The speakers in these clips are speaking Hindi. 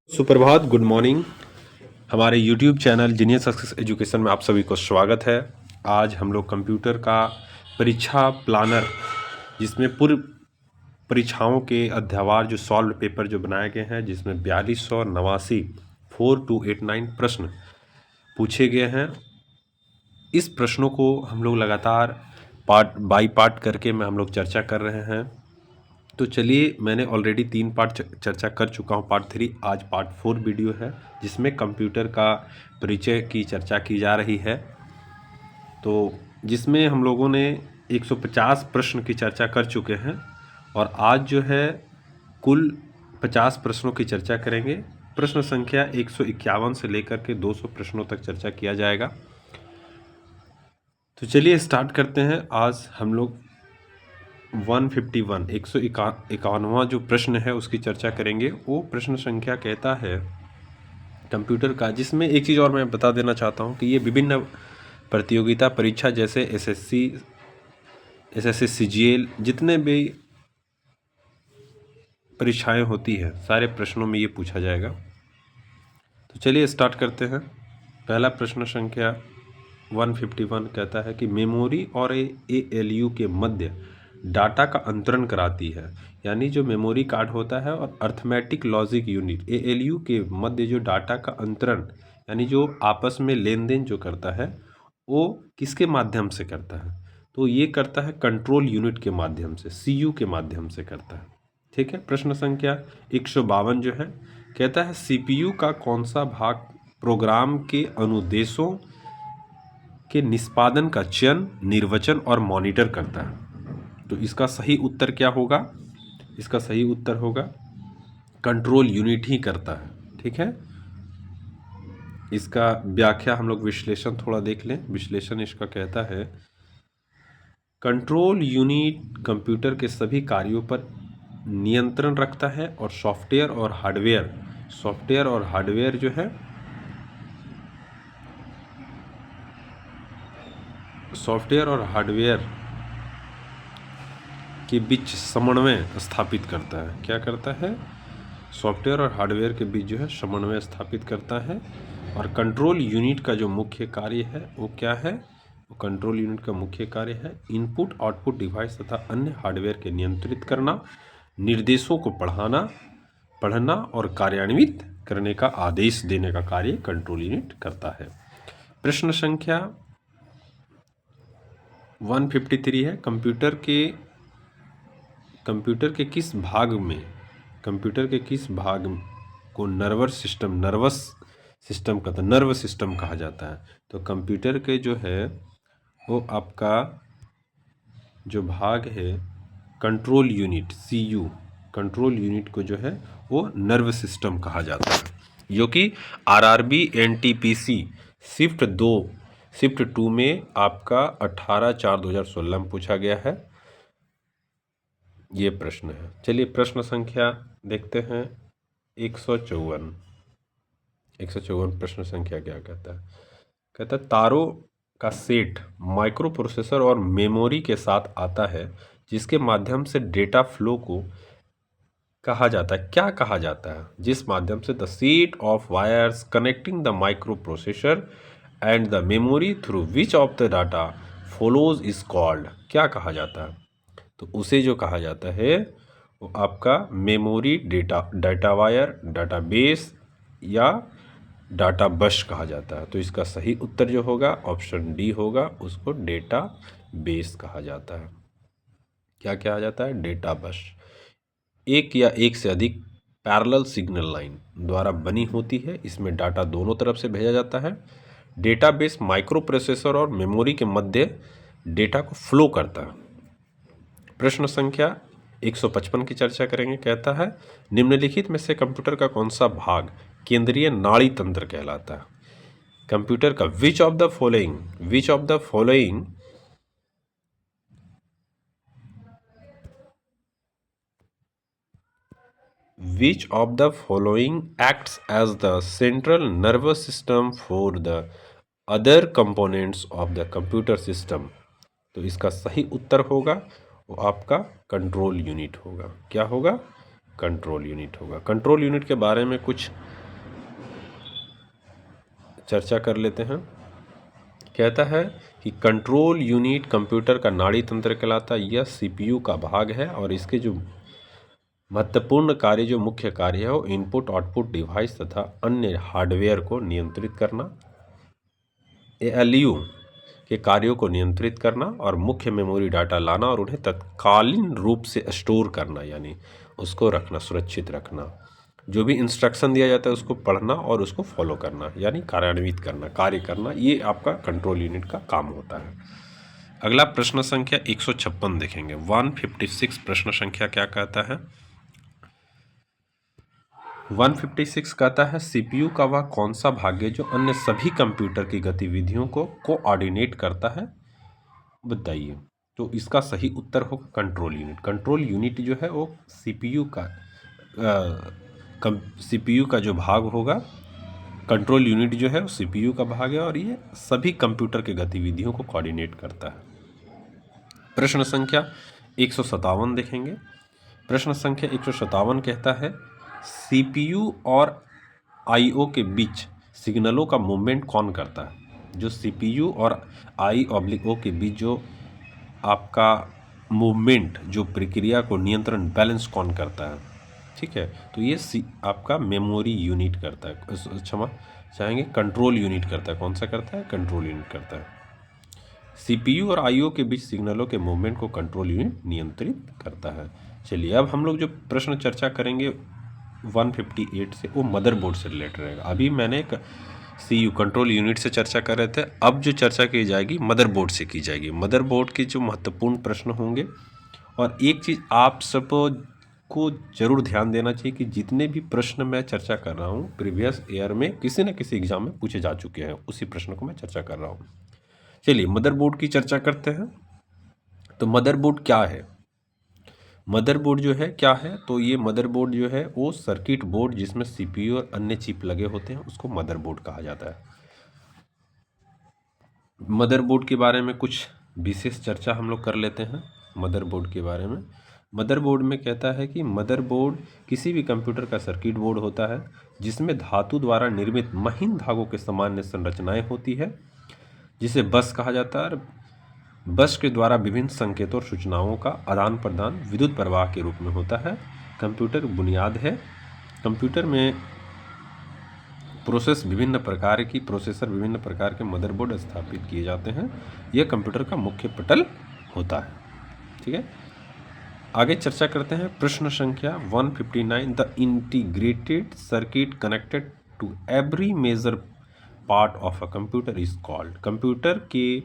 सुप्रभात, गुड मॉर्निंग। हमारे YouTube channel genius success education में आप सभी को स्वागत है। आज हम लोग कंप्यूटर का परीक्षा प्लानर, जिसमें पूर्व परीक्षाओं के अध्यावार जो सॉल्व पेपर जो बनाए गए हैं, जिसमें 4289 4289 प्रश्न पूछे गए हैं। इस प्रश्नों को हम लोग लगातार पार्ट बाई पार्ट करके हम लोग चर्चा कर रहे हैं। तो चलिए, मैंने ऑलरेडी 3 पार्ट चर्चा कर चुका हूँ, पार्ट 3। आज पार्ट 4 वीडियो है, जिसमें कंप्यूटर का परिचय की चर्चा की जा रही है। तो जिसमें हम लोगों ने 150 प्रश्न की चर्चा कर चुके हैं और आज जो है कुल 50 प्रश्नों की चर्चा करेंगे। प्रश्न संख्या 151 से लेकर के 200 प्रश्नों तक चर्चा किया जाएगा। तो चलिए स्टार्ट करते हैं। आज हम लोग 151 151वां जो प्रश्न है उसकी चर्चा करेंगे। वो प्रश्न संख्या कहता है कंप्यूटर का, जिसमें एक चीज़ और मैं बता देना चाहता हूँ कि ये विभिन्न प्रतियोगिता परीक्षा जैसे एसएससी सीजीएल जितने भी परीक्षाएं होती है, सारे प्रश्नों में ये पूछा जाएगा। तो चलिए स्टार्ट करते हैं। पहला प्रश्न संख्या 151 कहता है कि मेमोरी और एएलयू के मध्य डाटा का अंतरण कराती है। यानी जो मेमोरी कार्ड होता है और अर्थमेटिक लॉजिक यूनिट एएलयू के मध्य जो डाटा का अंतरण, यानी जो आपस में लेन देन जो करता है, वो किसके माध्यम से करता है? तो ये करता है कंट्रोल यूनिट के माध्यम से, सीयू के माध्यम से करता है। ठीक है। प्रश्न संख्या 152 जो है कहता है सीपीयू का कौन सा भाग प्रोग्राम के अनुदेशों के निष्पादन का चयन, निर्वचन और मॉनिटर करता है। तो इसका सही उत्तर क्या होगा? इसका सही उत्तर होगा कंट्रोल यूनिट ही करता है। ठीक है। इसका व्याख्या हम लोग विश्लेषण थोड़ा देख लें। विश्लेषण इसका कहता है कंट्रोल यूनिट कंप्यूटर के सभी कार्यों पर नियंत्रण रखता है और सॉफ्टवेयर और हार्डवेयर जो है, सॉफ्टवेयर और हार्डवेयर के बीच समन्वय स्थापित करता है। क्या करता है? सॉफ्टवेयर और हार्डवेयर के बीच जो है समन्वय स्थापित करता है। और कंट्रोल यूनिट का जो मुख्य कार्य है वो क्या है? वो कंट्रोल यूनिट का मुख्य कार्य है इनपुट आउटपुट डिवाइस तथा अन्य हार्डवेयर के नियंत्रित करना, निर्देशों को पढ़ना और कार्यान्वित करने का आदेश देने का कार्य कंट्रोल यूनिट करता है। प्रश्न संख्या 153 है कंप्यूटर के किस भाग को नर्व सिस्टम कहा जाता है? तो कंप्यूटर के जो है वो आपका जो भाग है control unit CU, control unit को जो है वो नर्व सिस्टम कहा जाता है, जो कि आरआरबी एनटीपीसी शिफ्ट 2 में आपका 18/4/2016 में पूछा गया है। ये प्रश्न है। चलिए प्रश्न संख्या देखते हैं 154 प्रश्न संख्या क्या कहता है? कहता है तारों का सेट माइक्रो प्रोसेसर और मेमोरी के साथ आता है, जिसके माध्यम से डेटा फ्लो को कहा जाता है। क्या कहा जाता है? जिस माध्यम से the set of wires connecting the micro processor and the memory through which of the data follows is called. क्या कहा जाता है? तो उसे जो कहा जाता है वो आपका मेमोरी डाटा वायर, डाटाबेस या डाटा बस कहा जाता है। तो इसका सही उत्तर जो होगा ऑप्शन डी होगा, उसको डेटा बेस कहा जाता है। क्या कहा जाता है? Data bus. एक या एक से अधिक पैरेलल सिग्नल लाइन द्वारा बनी होती है। इसमें डाटा दोनों तरफ से भेजा जाता है। डेटाबेस माइक्रो प्रोसेसर और मेमोरी के मध्य डेटा को फ्लो करता है। प्रश्न संख्या 155 की चर्चा करेंगे। कहता है निम्नलिखित में से कंप्यूटर का कौन सा भाग केंद्रीय नाड़ी तंत्र कहलाता है? कंप्यूटर का which of the following acts as the central nervous system for the other components of the computer system. तो इसका सही उत्तर होगा वो आपका कंट्रोल यूनिट होगा। क्या होगा? कंट्रोल यूनिट होगा। कंट्रोल यूनिट के बारे में कुछ चर्चा कर लेते हैं। कहता है कि कंट्रोल यूनिट कंप्यूटर का नाड़ी तंत्र कहलाता है। यह सीपीयू का भाग है और इसके जो महत्वपूर्ण कार्य, जो मुख्य कार्य है, वो इनपुट आउटपुट डिवाइस तथा अन्य हार्डवेयर को नियंत्रित करना, एएलयू के कार्यों को नियंत्रित करना और मुख्य मेमोरी डाटा लाना और उन्हें तत्कालीन रूप से स्टोर करना, यानी उसको रखना, सुरक्षित रखना। जो भी इंस्ट्रक्शन दिया जाता है उसको पढ़ना और उसको फॉलो करना, यानी कार्यान्वित करना, कार्य करना, ये आपका कंट्रोल यूनिट का काम होता है। अगला प्रश्न संख्या 156 देखेंगे। 156 प्रश्न संख्या क्या कहता है? 156 कहता है सीपीयू का वह कौन सा भाग है जो अन्य सभी कंप्यूटर की गतिविधियों को कोऑर्डिनेट करता है, बताइए। तो इसका सही उत्तर होगा कंट्रोल यूनिट। कंट्रोल यूनिट जो है वो सीपीयू का जो भाग होगा, कंट्रोल यूनिट जो है वो सीपीयू का भाग है और ये सभी कंप्यूटर के गतिविधियों को कोऑर्डिनेट करता है। प्रश्न संख्या 157 देखेंगे। प्रश्न संख्या 157 कहता है सीपीयू और आईओ के बीच सिग्नलों का मूवमेंट कौन करता है? जो सीपीयू और आई/ओ के बीच जो आपका मूवमेंट, जो प्रक्रिया को नियंत्रण, बैलेंस कौन करता है? ठीक है, तो ये आपका मेमोरी यूनिट करता है, क्षमा चाहेंगे कंट्रोल यूनिट करता है। कौन सा करता है? कंट्रोल यूनिट करता है। सीपीयू और आईओ के बीच सिग्नलों के मूवमेंट को कंट्रोल यूनिट नियंत्रित करता है। चलिए अब हम लोग जो प्रश्न चर्चा करेंगे 158 से, वो मदरबोर्ड से रिलेटेड रहेगा। अभी मैंने एक सीयू कंट्रोल यूनिट से चर्चा कर रहे थे, अब जो चर्चा की जाएगी मदरबोर्ड से की जाएगी। मदरबोर्ड के जो महत्वपूर्ण प्रश्न होंगे, और एक चीज़ आप सब को जरूर ध्यान देना चाहिए कि जितने भी प्रश्न मैं चर्चा कर रहा हूँ प्रीवियस ईयर में किसी न किसी एग्जाम में पूछे जा चुके हैं, उसी प्रश्न को मैं चर्चा कर रहा हूँ। चलिए मदरबोर्ड की चर्चा करते हैं। तो मदरबोर्ड क्या है? मदरबोर्ड जो है क्या है? तो ये मदरबोर्ड जो है वो सर्किट बोर्ड जिसमें सीपीयू और अन्य चिप लगे होते हैं, उसको मदरबोर्ड कहा जाता है। मदरबोर्ड के बारे में कुछ विशेष चर्चा हम लोग कर लेते हैं। मदरबोर्ड के बारे में, मदरबोर्ड में कहता है कि मदरबोर्ड किसी भी कंप्यूटर का सर्किट बोर्ड होता है जिसमें धातु द्वारा निर्मित महीन धागों के सामान्य संरचनाएं होती है, जिसे बस कहा जाता है। बस के द्वारा विभिन्न संकेतों और सूचनाओं का आदान प्रदान विद्युत प्रवाह के रूप में होता है। कंप्यूटर बुनियाद है। कंप्यूटर में प्रोसेसर विभिन्न प्रकार के मदरबोर्ड स्थापित किए जाते हैं। यह कंप्यूटर का मुख्य पटल होता है। ठीक है, आगे चर्चा करते हैं। प्रश्न संख्या 159, the integrated circuit connected to every major part of a computer is called. Computer के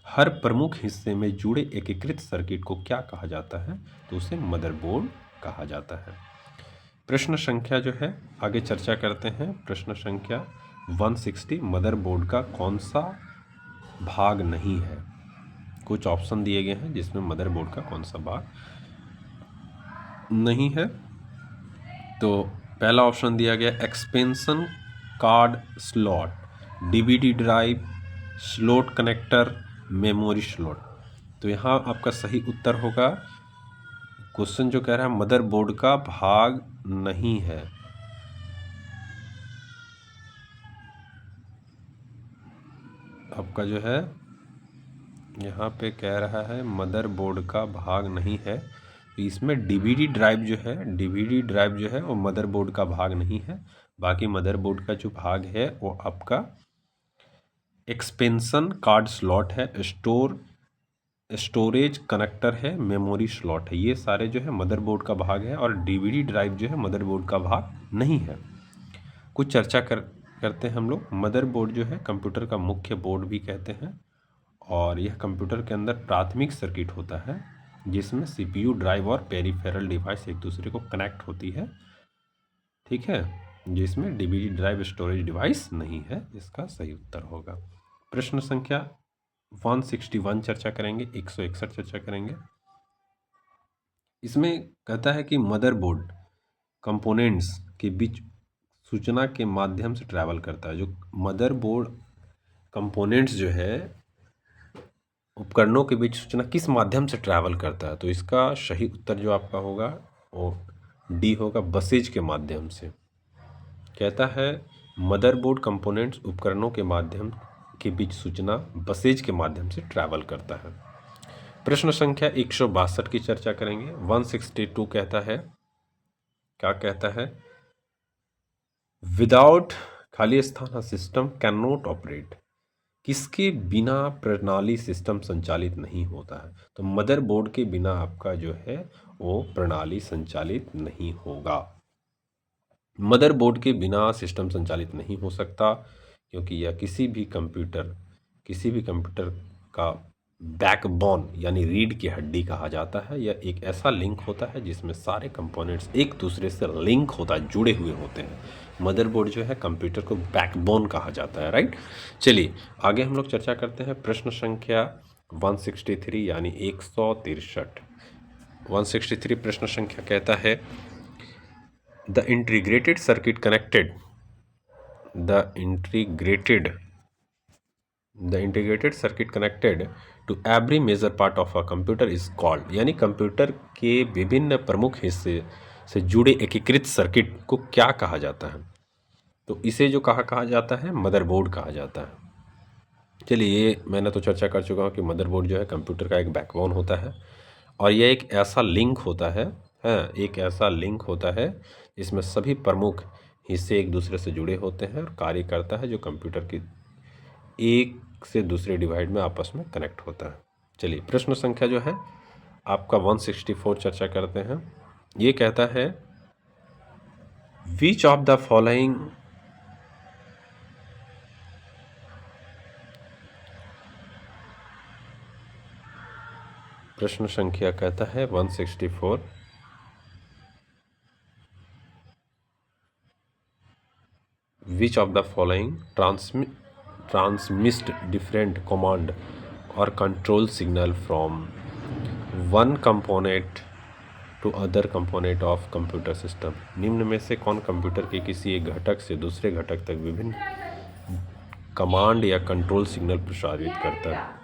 हर प्रमुख हिस्से में जुड़े एकीकृत सर्किट को क्या कहा जाता है? तो उसे मदरबोर्ड कहा जाता है। प्रश्न संख्या जो है आगे चर्चा करते हैं। प्रश्न संख्या 160, मदरबोर्ड का कौन सा भाग नहीं है? कुछ ऑप्शन दिए गए हैं जिसमें मदरबोर्ड का कौन सा भाग नहीं है। तो पहला ऑप्शन दिया गया expansion card slot, DVD drive, slot connector, memory slot. तो यहाँ आपका सही उत्तर होगा, क्वेश्चन जो कह रहा है मदरबोर्ड का भाग नहीं है। आपका जो है यहाँ पे कह रहा है मदरबोर्ड का भाग नहीं है, तो इसमें डीवीडी ड्राइव जो है वो मदरबोर्ड का भाग नहीं है। बाकी मदरबोर्ड का जो भाग है वो आपका एक्सपेंशन कार्ड स्लॉट है, स्टोरेज कनेक्टर है, मेमोरी स्लॉट है। ये सारे जो है मदरबोर्ड का भाग है और डीवीडी ड्राइव जो है मदरबोर्ड का भाग नहीं है। कुछ चर्चा करते हैं हम लोग। मदरबोर्ड जो है कंप्यूटर का मुख्य बोर्ड भी कहते हैं और यह कंप्यूटर के अंदर प्राथमिक सर्किट होता है जिसमें सीपीयू, ड्राइव और पेरिफेरल डिवाइस एक दूसरे को कनेक्ट होती है। ठीक है, जिसमें डीवीडी ड्राइव स्टोरेज डिवाइस नहीं है, इसका सही उत्तर होगा। प्रश्न संख्या 161 चर्चा करेंगे, 161 चर्चा करेंगे। इसमें कहता है कि मदरबोर्ड कंपोनेंट्स के बीच सूचना के माध्यम से ट्रैवल करता है। जो मदरबोर्ड कंपोनेंट्स जो है उपकरणों के बीच सूचना किस माध्यम से ट्रैवल करता है? तो इसका सही उत्तर जो आपका होगा वो डी होगा, बसेज के माध्यम से। कहता है मदरबोर्ड कंपोनेंट्स उपकरणों के माध्यम के बीच सूचना बसेज के माध्यम से ट्रैवल करता है। प्रश्न संख्या 162 की चर्चा करेंगे। 162 कहता है, क्या कहता है? विदाउट खाली स्थान सिस्टम कैन नॉट ऑपरेट। किसके बिना प्रणाली सिस्टम संचालित नहीं होता है? तो मदरबोर्ड के बिना आपका जो है वो प्रणाली संचालित नहीं होगा। मदरबोर्ड के बिना सिस्टम संचालित नहीं हो सकता, क्योंकि यह किसी भी कंप्यूटर का बैकबोन यानी रीढ़ की हड्डी कहा जाता है। यह एक ऐसा लिंक होता है जिसमें सारे कंपोनेंट्स एक दूसरे से लिंक होता है, जुड़े हुए होते हैं। मदरबोर्ड जो है कंप्यूटर को बैकबोन कहा जाता है, राइट। चलिए आगे हम लोग चर्चा करते हैं। प्रश्न संख्या 163 यानी 163। 163 प्रश्न संख्या कहता है, The integrated circuit connected to every major part of a computer is called, यानी कंप्यूटर के विभिन्न प्रमुख हिस्से से जुड़े एकीकृत सर्किट को क्या कहा जाता है? तो इसे जो कहा जाता है मदरबोर्ड कहा जाता है। चलिए ये मैंने तो चर्चा कर चुका हूँ कि मदरबोर्ड जो है कंप्यूटर का एक बैकबोन होता है और यह एक ऐसा लिंक होता है, एक ऐसा लिंक होता है जिसमें सभी प्रमुख हिस्से एक दूसरे से जुड़े होते हैं और कार्य करता है, जो कंप्यूटर की एक से दूसरे डिवाइस में आपस में कनेक्ट होता है। चलिए प्रश्न संख्या जो है आपका 164 चर्चा करते हैं। ये कहता है, विच ऑफ द फॉलोइंग प्रश्न संख्या कहता है 164, which of the following transmit different command or control signal from one component to other component of computer system? निम्न में से कौन कंप्यूटर के किसी एक घटक से दूसरे घटक तक विभिन्न कमांड या कंट्रोल सिग्नल प्रसारित करता है?